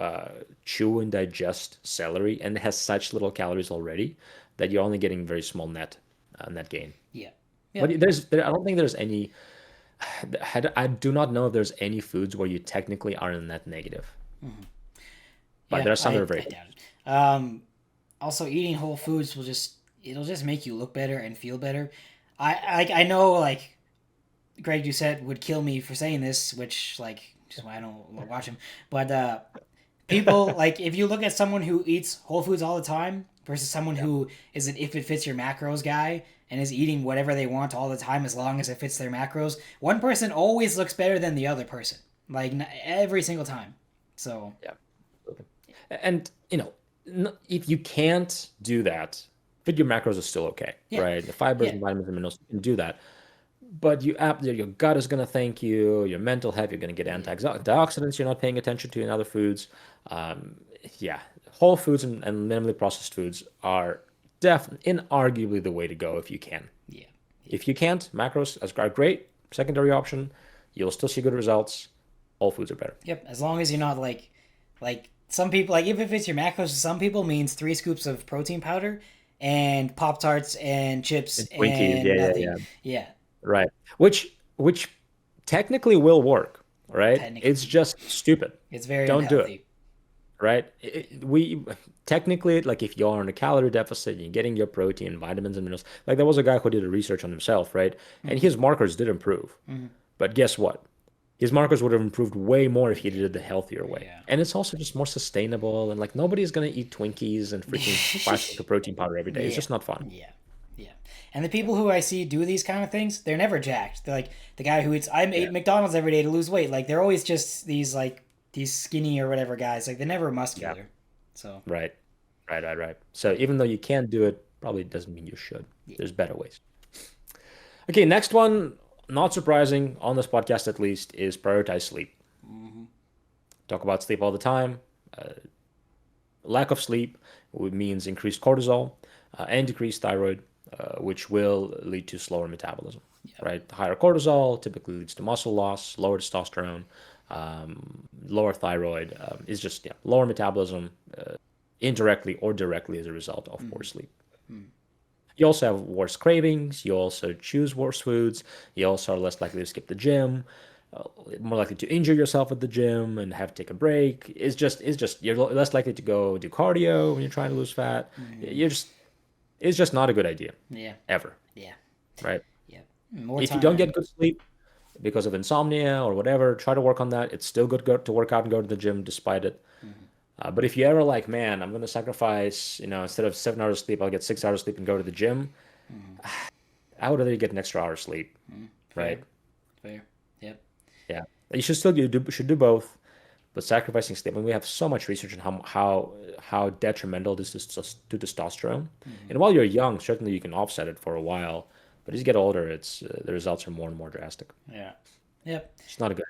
chew and digest celery, and it has such little calories already that you're only getting very small net gain. yeah, But yep. I don't think there's any. I do not know if there's any foods where you technically are in net negative, Hmm. but Yeah, there are some that are I very good. doubt it. Also, eating whole foods will just it'll just make you look better and feel better. I know like Greg Doucette would kill me for saying this, which like just why I don't watch him. But people like if you look at someone who eats whole foods all the time versus someone Yeah, who is an if it fits your macros guy and is eating whatever they want all the time as long as it fits their macros, one person always looks better than the other person, like every single time. So yeah, absolutely. And if you can't do that, but your macros are still okay, yeah, right? The fibers yeah, and vitamins and minerals, you can do that. But your gut is going to thank you. Your mental health, you're going to get yeah, antioxidants you're not paying attention to in other foods. Um, yeah, whole foods and minimally processed foods are definitely, inarguably, the way to go if you can. yeah, yeah. If you can't, macros are great. Secondary option, you'll still see good results. Whole foods are better. Yep. As long as you're not like some people like if it fits your macros, some people means 3 scoops of protein powder and Pop Tarts and chips And Twinkies, and yeah, yeah, nothing. yeah. Yeah, Right. Which technically will work, right? It's technically, just stupid. it's very Don't do it, unhealthy. right? We technically, like, if you're on a calorie deficit, you're getting your protein, vitamins, and minerals. Like, there was a guy who did a research on himself, right? And Mm-hmm. his markers did improve. Mm-hmm. But guess what? His markers would have improved way more if he did it the healthier way. Yeah. And it's also just more sustainable. And like, nobody's gonna eat Twinkies and freaking 5 scoops of protein powder every day. It's Yeah. just not fun. Yeah. Yeah. And the people who I see do these kind of things, they're never jacked. They're like the guy who eats I Yeah. ate McDonald's every day to lose weight. Like they're always just these like these skinny or whatever guys. Like they're never Yeah. muscular. So Right. Right. So even though you can do it, probably doesn't mean you should. yeah. There's better ways. Okay, next one, not surprising on this podcast at least, is prioritize sleep. Mm-hmm. Talk about sleep all the time. Lack of sleep means increased cortisol and decreased thyroid, which will lead to slower metabolism. Yep. Right, higher cortisol typically leads to muscle loss, lower testosterone, lower thyroid. Is just, yeah, lower metabolism indirectly or directly as a result of poor Mm-hmm. sleep. Mm-hmm. You also have worse cravings. You also choose worse foods. You also are less likely to skip the gym, uh, more likely to injure yourself at the gym and have to take a break. It's just you're less likely to go do cardio when you're trying to lose fat. Mm-hmm. You're just It's just not a good idea Yeah. ever, Yeah. right? Yeah. More If you don't get time. good sleep because of insomnia or whatever, try to work on that. It's still good to work out and go to the gym despite it. Mm-hmm. But if you ever like, man, I'm gonna sacrifice, instead of 7 hours of sleep, I'll get 6 hours of sleep and go to the gym. Mm-hmm. I would rather get an extra hour of sleep, Mm-hmm. right? Fair. Fair. Yep. Yeah, you should still should do both, but sacrificing sleep. And we have so much research on how detrimental this is to testosterone. Mm-hmm. And while you're young, certainly you can offset it for a while. But as you get older, it's the results are more and more drastic. Yeah. Yep. It's not a good.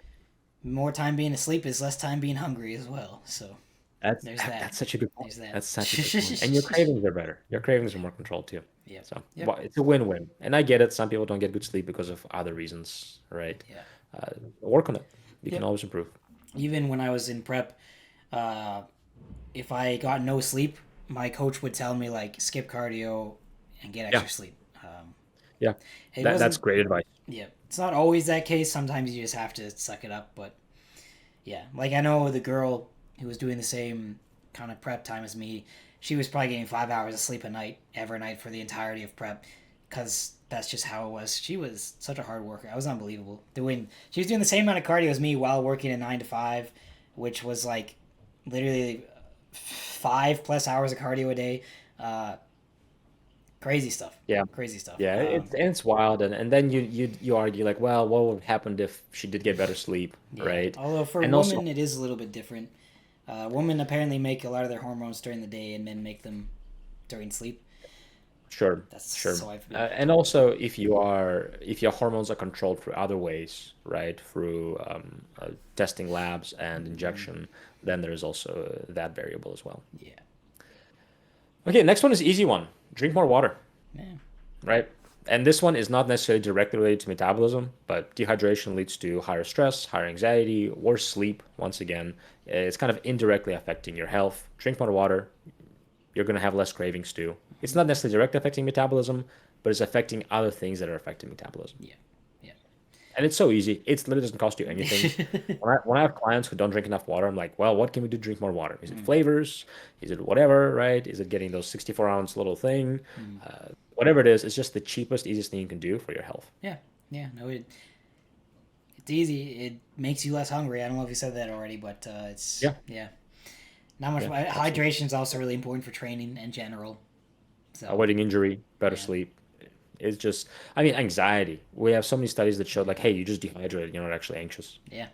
More time being asleep is less time being hungry as well. So. That's There's that. that's such a good point. There's that. That's such a good point. And your cravings are better. Your cravings are more controlled too. Yep. So Yep. well, it's a win-win. And I get it. Some people don't get good sleep because of other reasons, right? Yeah. Uh, Work on it. You can Yep. always improve. Even when I was in prep, uh, if I got no sleep, my coach would tell me like skip cardio and get Yeah, extra sleep. yeah. It That's wasn't. great advice. Yeah, it's not always that case. Sometimes you just have to suck it up. But yeah, like I know the girl who was doing the same kind of prep time as me. She was probably getting 5 hours of sleep a night every night for the entirety of prep, because that's just how it was. She was such a hard worker. I was unbelievable. She was doing the same amount of cardio as me while working a 9 to 5, which was like literally 5 plus hours of cardio a day. Uh, Crazy stuff. Yeah. Crazy stuff. Yeah, it's wild, and then you argue like, well, what would have happened if she did get better sleep, Yeah. right? Although for And also, women, it is a little bit different. Women apparently make a lot of their hormones during the day, and men make them during sleep. sure, That's sure, so I've been. and also if your hormones are controlled through other ways, right, through testing labs and injection, then there is also that variable as well. Yeah. Okay, next one is easy one. Drink more water, Yeah. right? And this one is not necessarily directly related to metabolism, but dehydration leads to higher stress, higher anxiety, worse sleep. Once again, it's kind of indirectly affecting your health. Drink more water, you're going to have less cravings too. It's not necessarily directly affecting metabolism, but it's affecting other things that are affecting metabolism. Yeah. Yeah. And it's so easy. It literally doesn't cost you anything. When I have clients who don't drink enough water, I'm like, well, what can we do to drink more water? Is it flavors? Is it whatever, right? Is it getting those 64-ounce little thing? Whatever it is, it's just the cheapest, easiest thing you can do for your health. Yeah. Yeah. No, it's easy. It makes you less hungry. I don't know if you said that already, but it's Yeah, yeah. Not much. yeah, absolutely. Hydration is also really important for training in general. So Avoiding injury, better yeah. sleep. It's just, I mean, anxiety. We have so many studies that showed like, hey, you just dehydrated, you're not actually anxious. Yeah.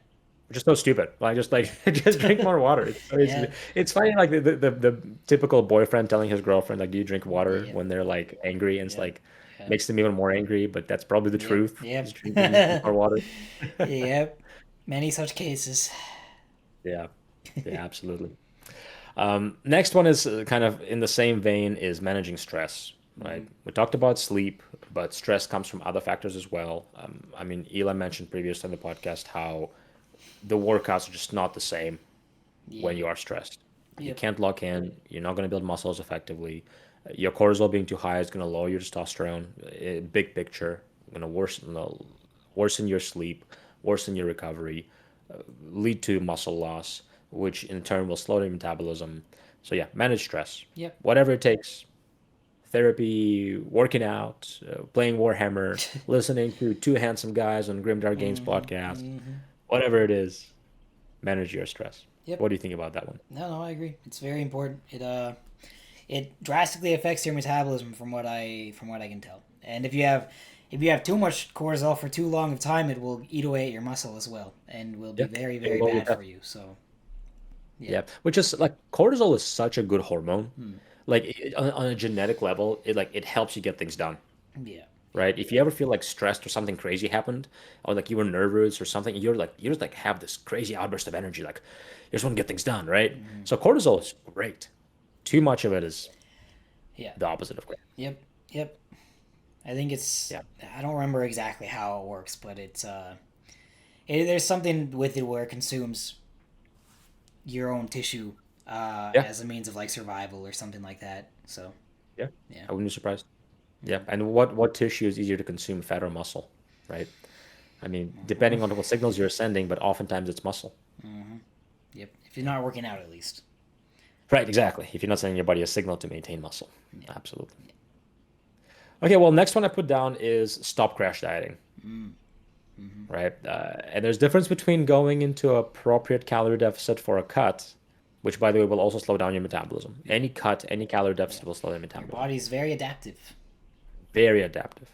Which is so stupid. Like just like just drink more water. Yeah. It's funny like the typical boyfriend telling his girlfriend like, do you drink water Yeah. when they're like angry, and it's Yeah. like Yeah. makes them even more angry, but that's probably the Yep. truth. Yep. Just drink more water. Yep. Many such cases. Yeah. Yeah, absolutely. Next one is kind of in the same vein is managing stress, right? We talked about sleep, but stress comes from other factors as well. I mean, Eli mentioned previously in the podcast how the workouts are just not the same when Yeah. you are stressed. You Yep. can't lock in. You're not going to build muscles effectively. Your cortisol being too high is going to lower your testosterone. Big picture, going to worsen your sleep, worsen your recovery, lead to muscle loss, which in turn will slow down metabolism. So yeah, manage stress, Yep. whatever it takes. Therapy, working out, playing Warhammer, listening to two handsome guys on Grimdark Games podcast, whatever it is, manage your stress. Yep. What do you think about that one? No, no, I agree. It's very important. It drastically affects your metabolism from what I can tell. And if you have too much cortisol for too long of time, it will eat away at your muscle as well, and will be Yeah, very it very will bad be. for you. So yeah. Yeah, which is like cortisol is such a good hormone. Like on a genetic level, it helps you get things done, Yeah. right? If you ever feel like stressed or something crazy happened, or like you were nervous or something, you just like have this crazy outburst of energy, like you just want to get things done, right? So cortisol is great. Too much of it is Yeah. the opposite of great. Yep. Yep. I think it's. Yeah, I don't remember exactly how it works, but there's something with it where it consumes your own tissue yeah, as a means of like survival or something like that. So yeah. yeah. I wouldn't be surprised. Yeah, and what tissue is easier to consume, fat or muscle, right? I mean, depending on what signals you're sending, but oftentimes it's muscle. Yep. If you're not working out, at least. Right, exactly. If you're not sending your body a signal to maintain muscle. Absolutely. Okay, well, next one I put down is stop crash dieting, right? And there's difference between going into appropriate calorie deficit for a cut, which, by the way, will also slow down your metabolism. Any cut, any calorie deficit will slow down Your metabolism. body's very adaptive. Very adaptive.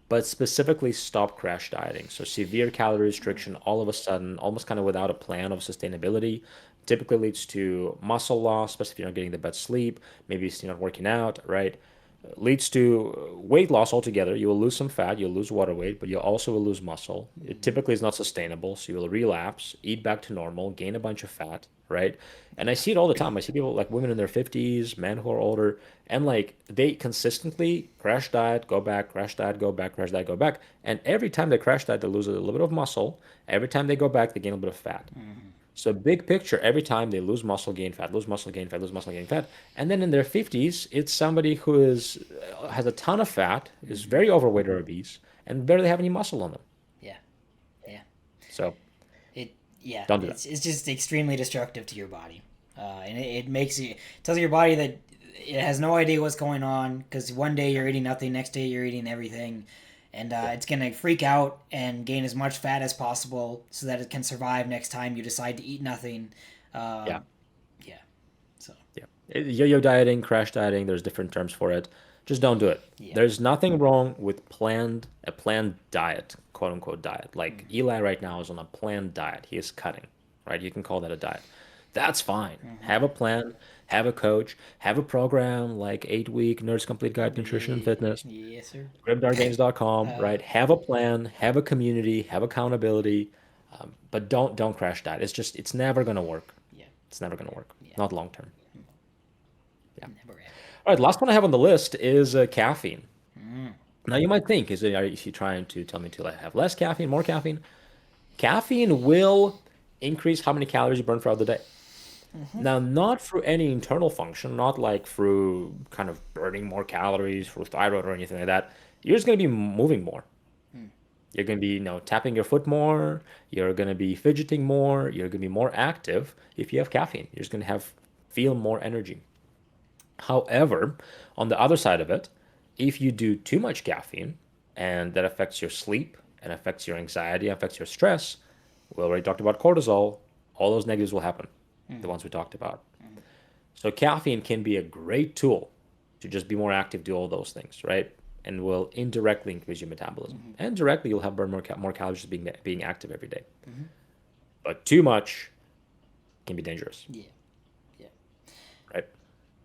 But specifically, stop crash dieting. So severe calorie restriction, all of a sudden, almost kind of without a plan of sustainability, typically leads to muscle loss, especially if you're not getting the best sleep, maybe if you're not working out, right? leads to weight loss altogether. You will lose some fat, you'll lose water weight, but you also will lose muscle. It typically is not sustainable, so you will relapse, eat back to normal, gain a bunch of fat, right? And I Yeah. see it all the time. I see people like women in their 50s, men who are older, and like they consistently crash diet, go back, crash diet, go back, crash diet, go back. And every time they crash diet, they lose a little bit of muscle. Every time they go back, they gain a little bit of fat. Hmm. So big picture, every time they lose muscle, gain fat, lose muscle, gain fat, lose muscle, gain fat, and then in their 50s, it's somebody who is has a ton of fat, is Hmm. very overweight or obese, and barely have any muscle on them. Yeah. Yeah. So It. Yeah. don't do that. It's just extremely destructive to your body, and it makes you tells your body that it has no idea what's going on because one day you're eating nothing, next day you're eating everything, and Yeah, it's gonna freak out and gain as much fat as possible so that it can survive next time you decide to eat nothing. yeah, Um, yeah. So. yeah. Yo-yo dieting, crash dieting, there's different terms for it. Just don't do it. Yeah. There's nothing wrong with a planned diet, quote unquote diet. Like Mm-hmm. Eli right now is on a planned diet. He is cutting, right? You can call that a diet. That's fine. Mm-hmm. Have a plan, have a coach, have a program like 8 week Nerds Complete Guide to Nutrition and Yeah. Fitness, Yes, sir. grimdarkgains.com, Uh, right? Have a plan, have a community, have accountability, but don't crash diet. It's never gonna work. yeah. It's never gonna work. Yeah. Not long term. Yeah. Never ever. All right, last one I have on the list is caffeine. Mm. Now you might think, are you trying to tell me to like have less caffeine, more caffeine? Caffeine will increase how many calories you burn throughout the day. Mm-hmm. Now, not through any internal function, not like through kind of burning more calories through thyroid or anything like that. You're just going to be moving more. Mm. You're going to be, tapping your foot more. You're going to be fidgeting more. You're going to be more active if you have caffeine. You're just going to feel more energy. However, on the other side of it, if you do too much caffeine and that affects your sleep and affects your anxiety, affects your stress, we already talked about cortisol, all those negatives will happen, the Mm. ones we talked about. Mm. So caffeine can be a great tool to just be more active, do all those things, right? And will indirectly increase your metabolism. Mm-hmm. And directly, you'll have burn more calories just being active every day. Mm-hmm. But too much can be dangerous, Yeah. Yeah. right?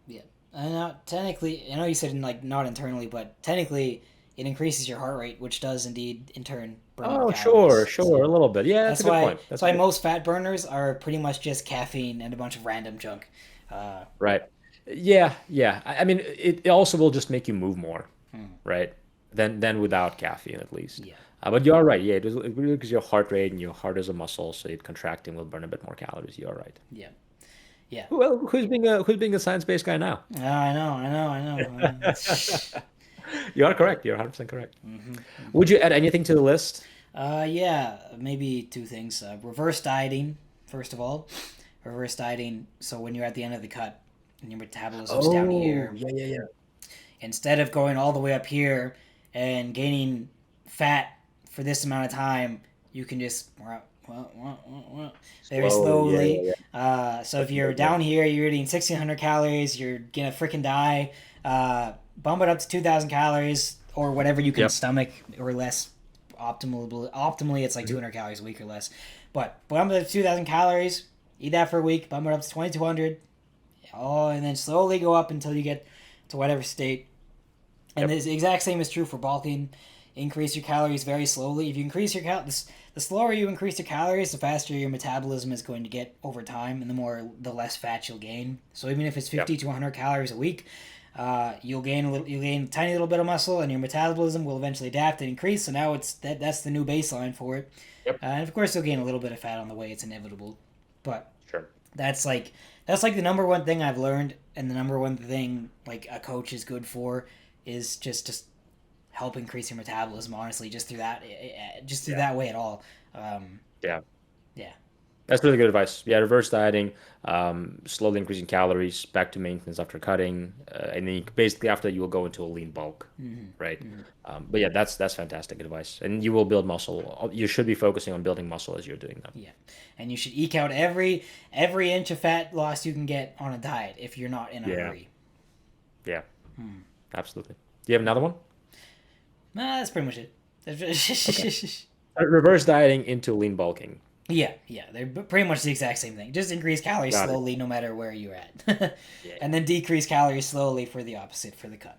Yeah. And technically, I know you said like not internally, but technically, it increases your heart rate, which does indeed in turn burn more Oh, sure, calories. sure, a So little bit. Yeah, that's that's a good why point. that's That's a why good. most fat burners are pretty much just caffeine and a bunch of random junk. Uh, Right. Yeah, yeah. I mean, it also will just make you move more, hmm. right? Than without caffeine, at least. Yeah. But you're right. Yeah, it really because your heart rate and your heart is a muscle, so it contracting will burn a bit more calories. You're right. Yeah. Yeah. Who's being a science-based guy now? I know. I know. I know. You are correct. You're 100% correct. Mm-hmm. Would you add anything to the list? Yeah, maybe two things. Reverse dieting, first of all. Reverse dieting, so when you're at the end of the cut and your metabolism's down Oh, here, yeah, yeah, yeah. instead of going all the way up here and gaining fat for this amount of time, you can just very Slowly. Yeah, yeah, slowly. yeah. So That's if a you're big one. down here, you're eating 1,600 calories, you're gonna freaking die. Bump it up to 2,000 calories or whatever you can Yep. stomach or less. Optimally, it's like Mhm. 200 calories a week or less. But bump it up to 2,000 calories, eat that for a week, bump it up to 2,200. Oh, and then slowly go up until you get to whatever state. And Yep. the exact same is true for bulking. Increase your calories very slowly. If you increase your the slower you increase your calories, the faster your metabolism is going to get over time, and the less fat you'll gain. So even if it's Yep. 50 to 100 calories a week, you'll gain a tiny little bit of muscle, and your metabolism will eventually adapt and increase. So now that's the new baseline for it. Yep. And of course, you'll gain a little bit of fat on the way. It's inevitable, but Sure. that's like that's like the number one thing I've learned, and the number one thing like a coach is good for is just help increase your metabolism. Honestly, just through Yeah. that way at all. Um, Yeah. yeah, That's really good advice. Yeah, reverse dieting, slowly increasing calories, back to maintenance after cutting, and then basically after that you will go into a lean bulk, hmm right? hmm But yeah, that's fantastic advice, and you will build muscle. You should be focusing on building muscle as you're doing that. yeah, and you should eke out every inch of fat loss you can get on a diet if you're not in a Yeah, hurry. yeah, Hmm. absolutely. Do you have another one? That's pretty much Okay. it. Reverse dieting into lean bulking. Yeah, yeah, they're pretty much the exact same thing. Just increase calories Got it. slowly, no matter where you're at, Yeah, and then decrease calories slowly for the opposite for the cut.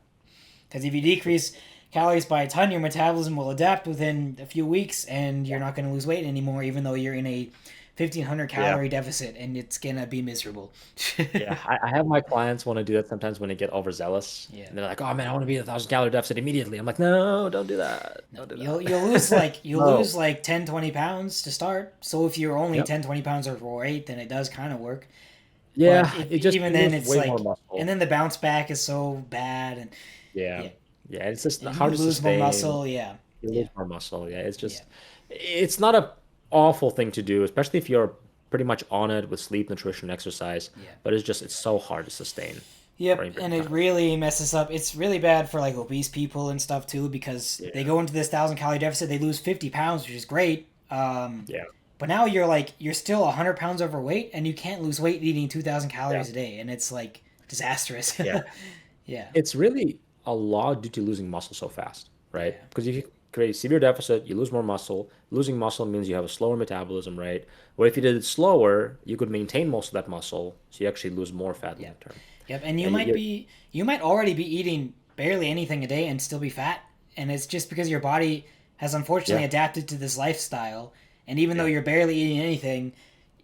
Because if you decrease calories by a ton, your metabolism will adapt within a few weeks, and you're not going to lose weight anymore, even though you're in a 1,500 Yeah. calorie deficit, and it's gonna be miserable. Yeah, I have my clients want to do that sometimes when they get overzealous. Yeah. And they're like, "Oh man, I want to be at 1,000 calorie deficit immediately." I'm like, "No, don't do that. No, Don't do you'll that." you'll lose like you'll No. lose like 10, 20 pounds to start. So if you're only Yep. 10, 20 pounds overweight, then it does kind of work. But Yeah, if it just even you then, lose it's way more like, and muscle. then the bounce back is so bad, and Yeah. yeah, Yeah, it's just and you hard to lose more sustain. muscle. Yeah, You yeah, lose more muscle. Yeah, yeah, it's not a awful thing to do, especially if you're pretty much on it with sleep, nutrition, exercise. yeah. But it's so hard to sustain for Yep, any period and of it time. really messes up. It's really bad for like obese people and stuff too, because they Yeah. go into this 1,000 calorie deficit, they lose 50 pounds, which is great. Yeah. But now you're still 100 pounds overweight, and you can't lose weight eating 2,000 Yeah. calories a day, and it's like disastrous. Yeah. Yeah, It's really a lot due to losing muscle so fast, right? yeah, Because if you create severe deficit, you lose more muscle. Losing muscle means you have a slower metabolism, right? Well, if you did it slower, you could maintain most of that muscle, so you actually lose more fat yeah. long term. Yep, and And you might already be eating barely anything a day and still be fat, and it's just because your body has unfortunately yeah, adapted to this lifestyle, and even though yeah, you're barely eating anything,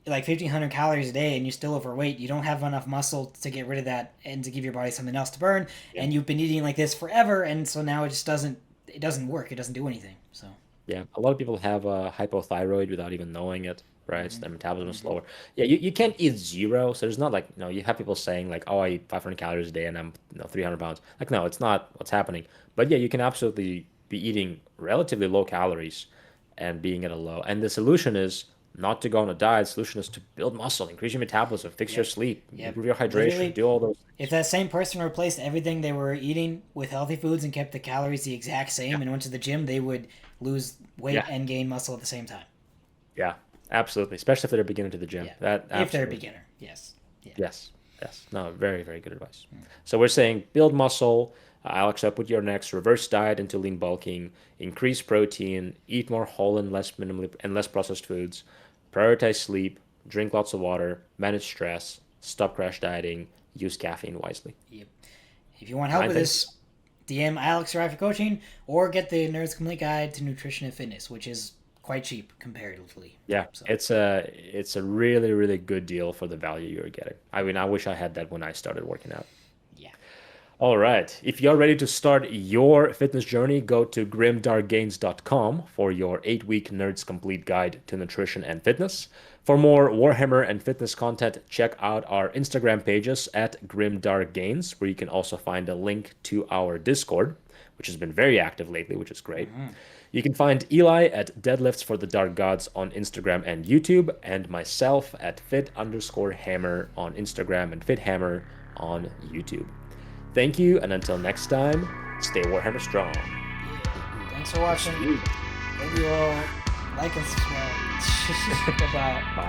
like 1,500 calories a day, and you're still overweight, you don't have enough muscle to get rid of that and to give your body something else to burn, yeah, and you've been eating like this forever, and so now it doesn't work, it doesn't do anything. So yeah. A lot of people have hypothyroid without even knowing it, right? So mm-hmm, their metabolism is mm-hmm, slower. Yeah, you can't eat zero. So there's not like, you have people saying like, oh, I eat 500 calories a day and I'm, 300 pounds. Like, no, it's not what's happening. But yeah, you can absolutely be eating relatively low calories and being at a low. And the solution is not to go on a diet. The solution is to build muscle, increase your metabolism, fix your yep, sleep, yep. improve your hydration, Literally, do all those if things. that same person replaced everything they were eating with healthy foods and kept the calories the exact Yeah, same and went to the gym, they would lose weight yeah, and gain muscle at the same time. yeah, absolutely. Especially if they're beginning to the gym. Yeah, That if they're a absolutely. beginner, yes, yeah. Yes. Yes. No, very, very good advice. So we're saying build muscle. Alex, up with your next reverse diet into lean bulking, increase protein, eat more whole and less processed foods, prioritize sleep, drink lots of water, manage stress, stop crash dieting, use caffeine wisely. Yep. If you want help Nine with things. this, DM Alex or I for coaching, or get the Nerd's Complete Guide to Nutrition and Fitness, which is quite cheap comparatively. Yeah, So it's a really, really good deal for the value you're getting. I mean, I wish I had that when I started working out. yeah, All right. If you're ready to start your fitness journey, go to grimdarkgains.com for your 8-week Nerds Complete Guide to Nutrition and Fitness. For more Warhammer and fitness content, check out our Instagram pages at grimdarkgains, where you can also find a link to our Discord, which has been very active lately, which is great. You can find Eli at Deadlifts for the Dark Gods on Instagram and YouTube, and myself at fit_hammer on Instagram and fithammer on YouTube. Thank you, and until next time, stay Warhammer strong. yeah. Thanks for We'll watching. see you. Hope you all like and subscribe. Bye bye. Bye.